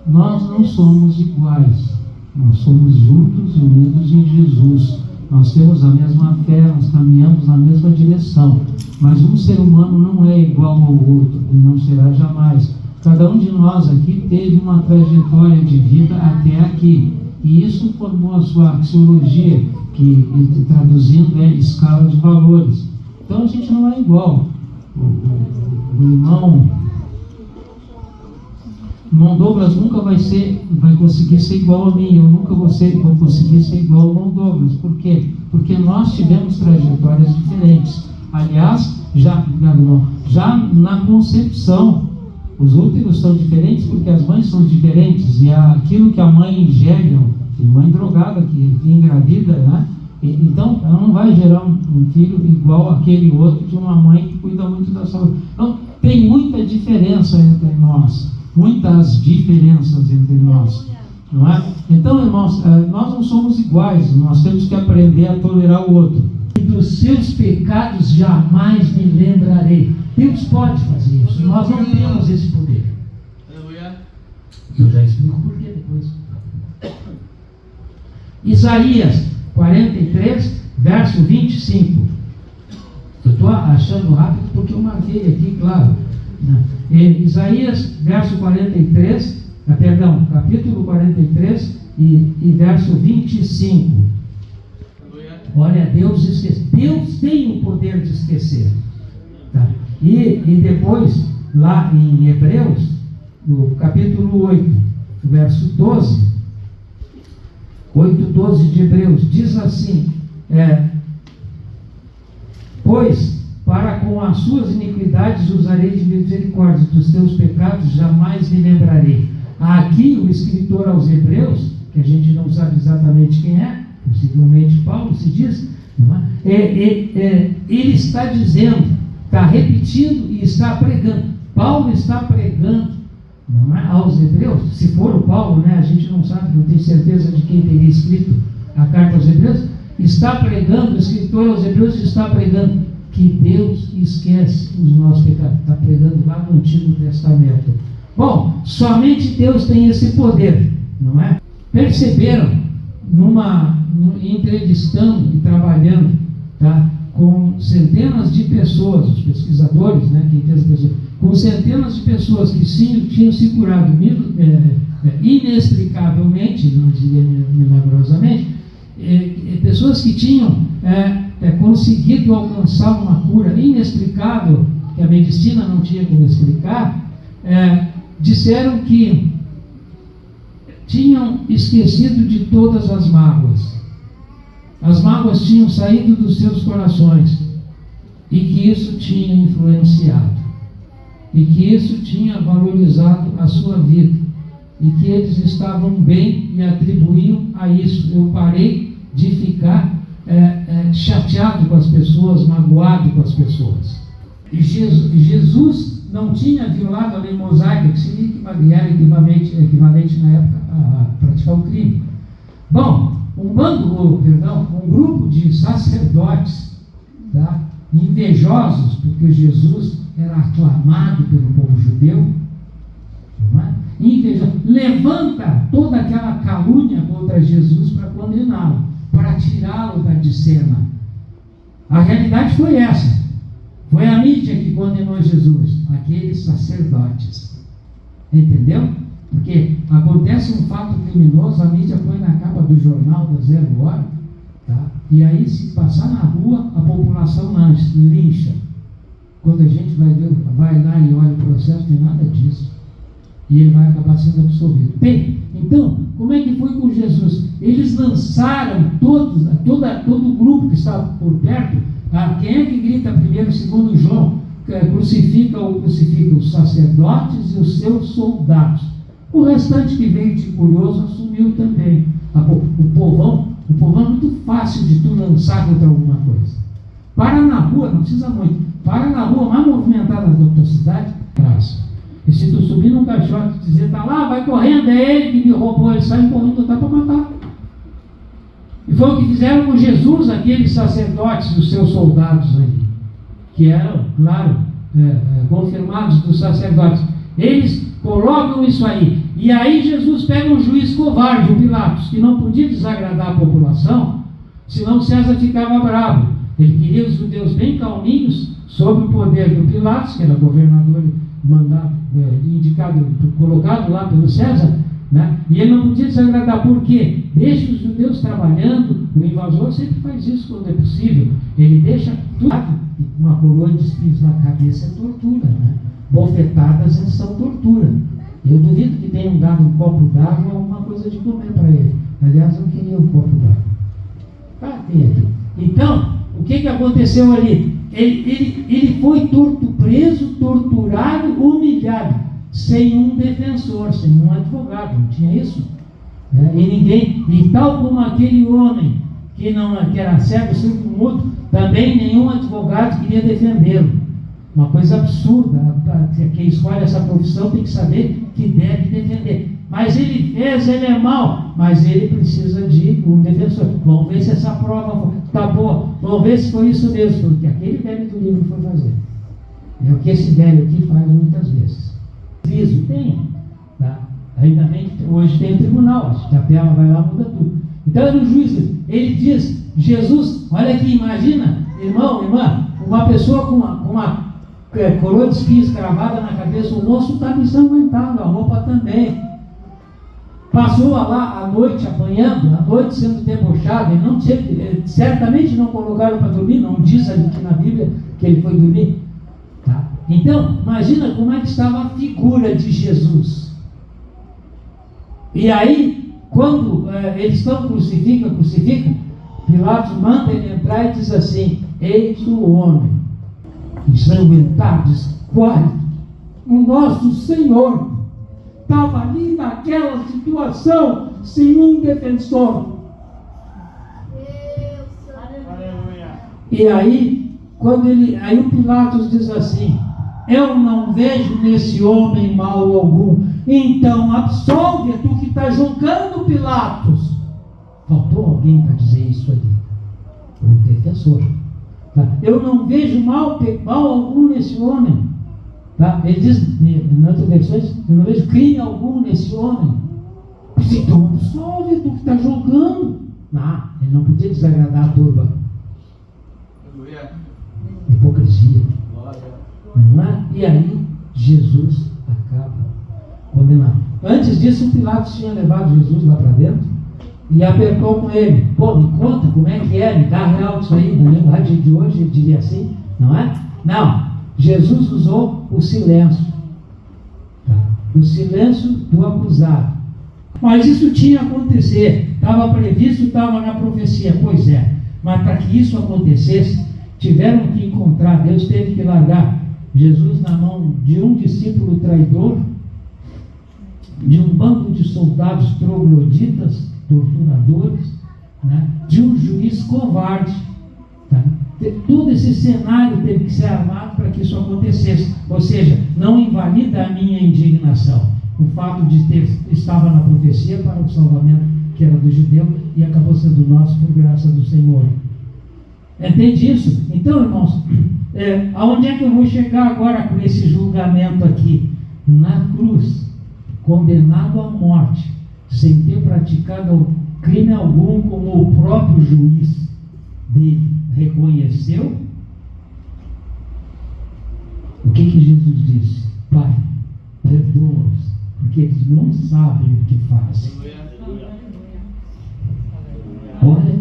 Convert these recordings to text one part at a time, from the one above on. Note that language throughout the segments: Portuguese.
nós não somos iguais. Nós somos juntos e unidos em Jesus. Nós temos a mesma fé, nós caminhamos na mesma direção. Mas um ser humano não é igual ao outro e não será jamais. Cada um de nós aqui teve uma trajetória de vida até aqui. E isso formou a sua axiologia, que traduzindo é escala de valores. Então a gente não é igual. O irmão Douglas nunca vai conseguir ser igual a mim. Eu nunca vou conseguir ser igual ao irmão Douglas. Por quê? Porque nós tivemos trajetórias diferentes. Aliás, já na concepção, os úteros são diferentes porque as mães são diferentes. E aquilo que a mãe ingere, tem mãe drogada que engravida, né? Então ela não vai gerar um filho igual àquele outro de uma mãe que cuida muito da saúde. Então tem muita diferença entre nós, muitas diferenças entre nós, não é? Então, irmãos, nós não somos iguais. Nós temos que aprender a tolerar o outro. Dos seus pecados jamais me lembrarei. Deus pode fazer isso. Nós não temos esse poder. Eu já explico por quê depois. Isaías 43, verso 25. Eu estou achando rápido porque eu marquei aqui, claro. Isaías, verso 43, capítulo 43 e verso 25. Olha, Deus esquece. Deus tem o poder de esquecer. Tá? E depois, lá em Hebreus, no capítulo 8, verso 12, 8:12 de Hebreus, diz assim: pois para com as suas iniquidades usarei de misericórdia, dos teus pecados jamais me lembrarei. Aqui o escritor aos Hebreus, que a gente não sabe exatamente quem é, possivelmente Paulo se diz, não é? Ele está dizendo, está repetindo e está pregando. Paulo está pregando, não é, aos Hebreus. Se for o Paulo, né, a gente não sabe, não tem certeza de quem teria escrito a carta aos Hebreus. Está pregando, o escritor aos Hebreus está pregando que Deus esquece os nossos pecados. Está pregando lá no Antigo Testamento. Bom, somente Deus tem esse poder, não é? Perceberam, entrevistando e trabalhando, tá, com centenas de pessoas, os pesquisadores, né, com centenas de pessoas que tinham se curado inexplicavelmente, não diria milagrosamente, pessoas que tinham conseguido alcançar uma cura inexplicável, que a medicina não tinha como explicar, disseram que tinham esquecido de todas as mágoas. As mágoas tinham saído dos seus corações e que isso tinha influenciado e que isso tinha valorizado a sua vida e que eles estavam bem e atribuíam a isso. Eu parei de ficar chateado com as pessoas, magoado com as pessoas. E Jesus não tinha violado a lei mosaica, que seria equivalente na época a praticar o crime. Bom, um grupo de sacerdotes, tá, invejosos, porque Jesus era aclamado pelo povo judeu, não é? Levanta toda aquela calúnia contra Jesus para condená-lo, para tirá-lo de cena. A realidade foi essa. Foi a mídia que condenou Jesus, aqueles sacerdotes. Entendeu? Porque acontece um fato criminoso, a mídia põe na capa do jornal da 0 hora, tá? E aí, se passar na rua, a população lincha. Quando a gente vai lá e olha o processo, não tem nada disso. E ele vai acabar sendo absolvido. Bem, então, como é que foi com Jesus? Eles lançaram todo o grupo que estava por perto. Quem é que grita primeiro, segundo João? Crucifica os sacerdotes e os seus soldados. O restante que veio de curioso assumiu também. O povão é muito fácil de tu lançar contra alguma coisa. Para na rua, não precisa muito. Para na rua mais movimentada da tua cidade, praça. E se tu subir num caixote e dizer, tá lá, vai correndo, é ele que me roubou, ele sai correndo, tá para matar. E foi o que fizeram com Jesus, aqueles sacerdotes, os seus soldados aí, que eram, claro, confirmados dos sacerdotes. Eles colocam isso aí. E aí Jesus pega um juiz covarde, o Pilatos, que não podia desagradar a população, senão César ficava bravo. Ele queria os judeus bem calminhos, sob o poder do Pilatos, que era governador mandado, indicado, colocado lá pelo César, né? E ele não podia desagradar. Por quê? Deixa os judeus trabalhando. O invasor sempre faz isso quando é possível. Ele deixa tudo. Uma coroa de espinhos na cabeça é tortura, né? Bofetadas são tortura. Eu duvido que tenham dado um copo d'água ou alguma coisa de comer para ele. Aliás, eu queria um copo d'água. Tem aqui. Então, o que aconteceu ali? Ele foi preso, torturado, humilhado, sem um defensor, sem um advogado. Não tinha isso. E tal como aquele homem que era cego, surdo, mudo, também nenhum advogado queria defendê-lo. Uma coisa absurda. Quem escolhe essa profissão tem que saber que deve defender. Mas ele é mau, mas ele precisa de um defensor. Vamos ver se essa prova está boa. Vamos ver se foi isso mesmo, porque aquele velho do livro foi fazer. É o que esse velho aqui faz muitas vezes. Juízo tem, tá? Ainda bem que hoje tem tribunal, a capela vai lá, muda tudo. Então era o juiz, ele diz, Jesus, olha aqui, imagina, irmão, irmã, uma pessoa com uma coroa de espinhos cravada na cabeça, o moço estava ensanguentado, a roupa também. Passou lá a noite apanhando, a noite sendo debochado, certamente não colocaram para dormir, não diz aqui na Bíblia que ele foi dormir. Tá? Então, imagina como é que estava a figura de Jesus. E aí, quando eles estão crucifica, Pilatos manda ele entrar e diz assim, eis o homem, ensanguentado, esquálido, o nosso Senhor estava ali naquela situação sem um defensor. E aí, aí o Pilatos diz assim, eu não vejo nesse homem mal algum, então absolve, tu que está julgando, Pilatos. Faltou alguém para dizer isso ali, o defensor. Tá? Eu não vejo mal algum nesse homem. Tá? Ele diz, em outras versões, eu não vejo crime algum nesse homem. Então absolve, tu que está julgando. Não, ele não podia desagradar a turba. Hipocrisia. Não é? E aí Jesus acaba condenado. Antes disso, o Pilatos tinha levado Jesus lá para dentro e apertou com ele. Pô, me conta como é que é, me dá real disso aí. Na linguagem de hoje ele diria assim, não é? Não, Jesus usou o silêncio, tá? O silêncio do acusado. Mas isso tinha que acontecer, estava previsto, estava na profecia. Pois é, mas para que isso acontecesse, tiveram que encontrar, Deus teve que largar Jesus na mão de um discípulo traidor, de um bando de soldados trogloditas, torturadores, né? De um juiz covarde. Tá? Todo esse cenário teve que ser armado para que isso acontecesse. Ou seja, não invalida a minha indignação. O fato de estava na profecia para o salvamento que era do judeu e acabou sendo nosso por graça do Senhor. Entende isso? Então, irmãos, aonde é que eu vou chegar agora com esse julgamento aqui? Na cruz, condenado à morte, sem ter praticado crime algum, como o próprio juiz dele reconheceu. O que Jesus disse? Pai, perdoa-os, porque eles não sabem o que fazem. Olha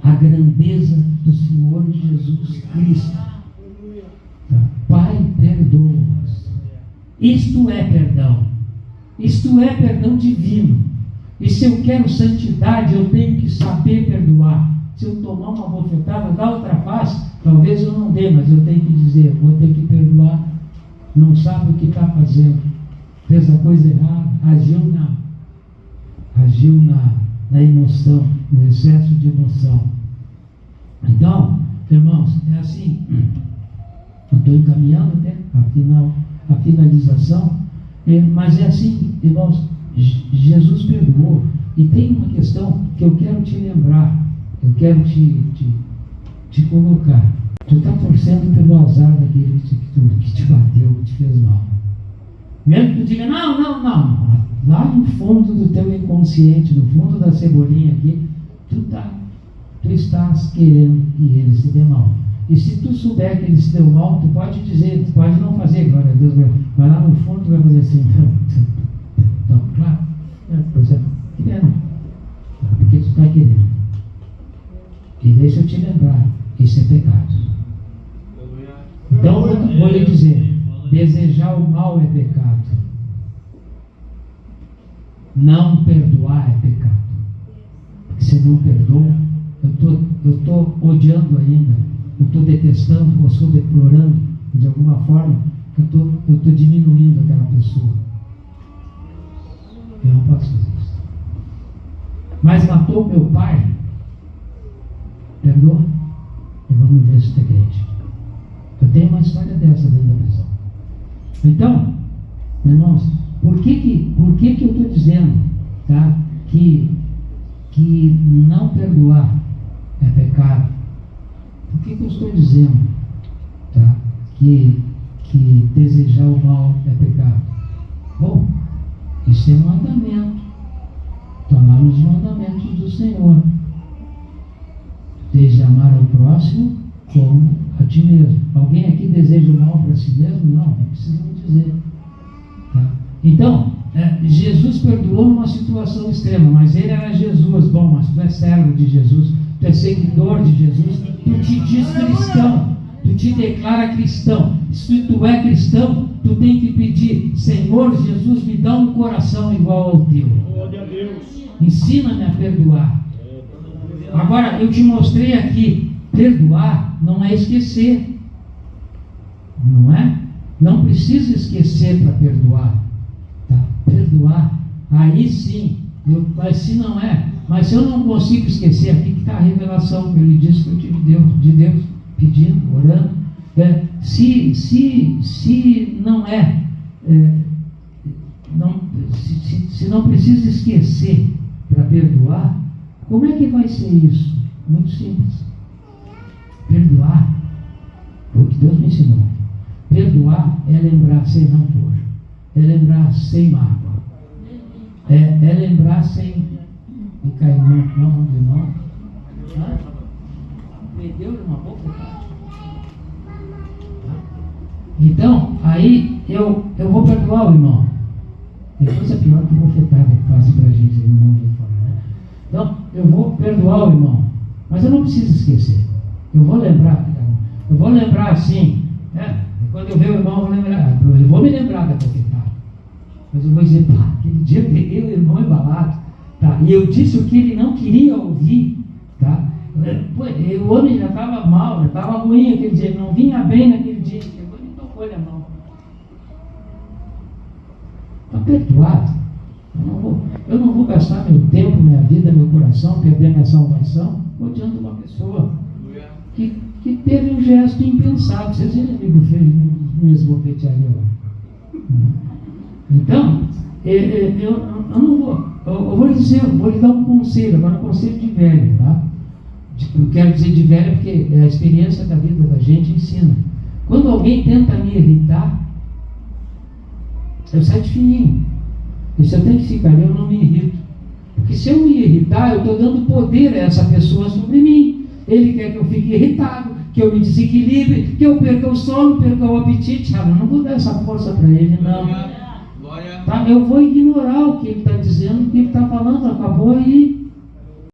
a grandeza do Senhor Jesus Cristo. Tá? Pai, perdoa-os. Isto é perdão. Isto é perdão divino. E se eu quero santidade, eu tenho que saber perdoar. Se eu tomar uma bofetada, dá outra face, talvez eu não dê, mas eu tenho que dizer, vou ter que perdoar. Não sabe o que está fazendo. Fez a coisa errada, agiu na emoção, no excesso de emoção. Então, irmãos, é assim, eu estou encaminhando até a finalização, mas é assim, irmãos, Jesus perdoou. E tem uma questão que eu quero te lembrar, eu quero te colocar. Tu está torcendo pelo azar daquele que te bateu, que te fez mal. Mesmo que tu diga, não, lá no fundo do teu inconsciente, no fundo da cebolinha aqui, tu estás querendo que ele se dê mal. E se tu souber que ele se deu mal, tu pode dizer, tu pode não fazer, glória a Deus, vai lá no fundo e vai fazer assim, então, claro, pois é, querendo, porque tu está querendo. E deixa eu te lembrar, isso é pecado. Então, vou lhe dizer, desejar o mal é pecado. Não perdoar é pecado. Porque se não perdoa, eu estou odiando ainda, eu estou detestando, eu estou deplorando, de alguma forma, eu estou diminuindo aquela pessoa. Eu não posso fazer isso. Mas matou meu pai, perdoa, e vamos ver se tu é crente. Eu tenho uma história dessa dentro da prisão. Então, irmãos, por que eu estou dizendo, tá, que não perdoar é pecado? Por que eu estou dizendo, tá, que desejar o mal é pecado? Bom, isso é mandamento. Está lá nos mandamentos do Senhor. Desde amar ao próximo como a ti mesmo. Alguém aqui deseja o mal para si mesmo? Não precisa me dizer. Tá? Então, Jesus perdoou numa situação extrema, mas ele era Jesus. Bom, mas tu é servo de Jesus, tu é seguidor de Jesus, tu te diz cristão, tu te declara cristão. Se tu é cristão, tu tem que pedir: Senhor Jesus, me dá um coração igual ao teu. Ensina-me a perdoar. Agora, eu te mostrei aqui, perdoar não é esquecer, não é? Não precisa esquecer para perdoar, tá? Perdoar, aí sim, mas se não é, mas se eu não consigo esquecer, aqui que está a revelação que ele disse que eu tive de Deus, pedindo, orando, se não se não precisa esquecer para perdoar, como é que vai ser isso? Muito simples. Perdoar, o que Deus me ensinou. Perdoar é lembrar sem rancor, é lembrar sem mágoa, é lembrar sem encaimento, não. Me deu uma boa vontade. Então, aí eu vou perdoar o irmão. Tem coisa pior que bofetada que faz pra gente no mundo fora, né? Então, eu vou perdoar o irmão, mas eu não preciso esquecer. Eu vou lembrar assim, quando eu ver o irmão, eu vou me lembrar da bofetada. Mas eu vou dizer, aquele dia eu peguei o irmão embalado, tá? E eu disse o que ele não queria ouvir, tá? O homem já estava mal, já estava ruim aquele dia, não vinha bem naquele dia, chegou e me tocou-lhe a mão. Está perdoado. Eu não vou gastar meu tempo, minha vida, meu coração, perder minha salvação, odiando uma pessoa que teve um gesto impensado. Vocês viram amigo fez me esbofetearia lá. Então, eu não vou. Eu vou dizer, vou lhe dar um conselho, agora um conselho de velho, tá? Eu quero dizer de velho porque a experiência da vida da gente ensina. Quando alguém tenta me irritar, eu saio de fininho. E se eu tenho que ficar ali, eu não me irrito. Porque se eu me irritar, eu estou dando poder a essa pessoa sobre mim. Ele quer que eu fique irritado, que eu me desequilibre, que eu perca o sono, perca o apetite. Eu não vou dar essa força para ele, não. Tá? Eu vou ignorar o que ele está dizendo, o que ele está falando, acabou aí.